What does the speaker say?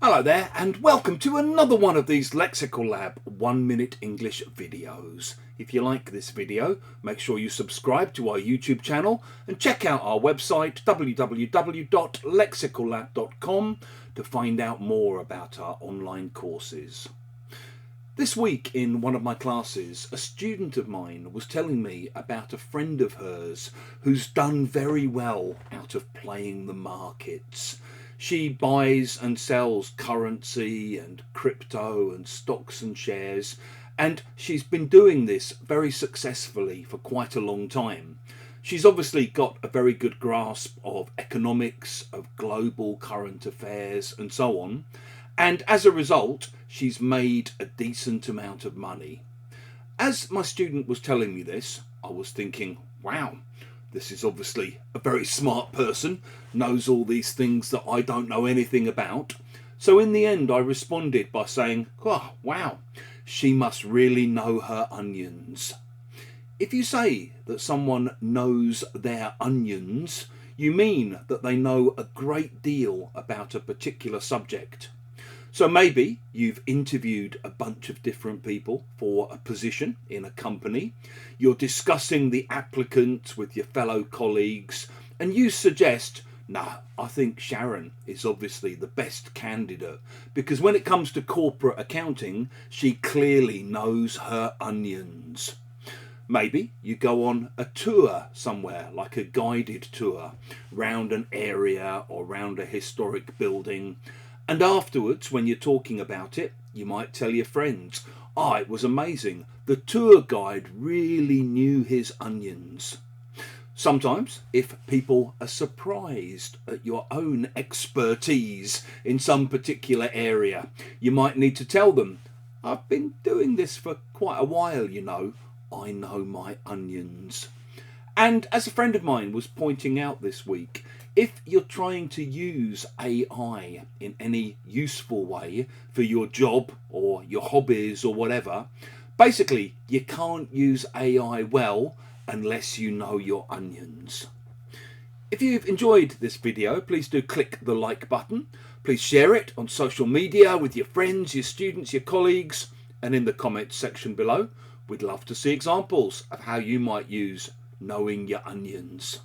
Hello there and welcome to another one of these Lexical Lab 1 minute English videos. If you like this video, make sure you subscribe to our YouTube channel and check out our website www.lexicallab.com to find out more about our online courses. This week in one of my classes, a student of mine was telling me about a friend of hers who's done very well out of playing the markets. She buys and sells currency and crypto and stocks and shares, and she's been doing this very successfully for quite a long time. She's obviously got a very good grasp of economics, of global current affairs and so on, and as a result she's made a decent amount of money. As my student was telling me this, I was thinking, wow, this is obviously a very smart person, knows all these things that I don't know anything about. So in the end I responded by saying, oh, wow, she must really know her onions. If you say that someone knows their onions, you mean that they know a great deal about a particular subject. So maybe you've interviewed a bunch of different people for a position in a company. You're discussing the applicant with your fellow colleagues and you suggest, no, I think Sharon is obviously the best candidate because when it comes to corporate accounting, she clearly knows her onions. Maybe you go on a tour somewhere, like a guided tour, round an area or round a historic building. And afterwards, when you're talking about it, you might tell your friends, oh, it was amazing. The tour guide really knew his onions. Sometimes, if people are surprised at your own expertise in some particular area, you might need to tell them, I've been doing this for quite a while, you know. I know my onions. And as a friend of mine was pointing out this week, if you're trying to use AI in any useful way for your job or your hobbies or whatever, basically you can't use AI well unless you know your onions. If you've enjoyed this video, please do click the like button. Please share it on social media with your friends, your students, your colleagues, and in the comments section below. We'd love to see examples of how you might use knowing your onions.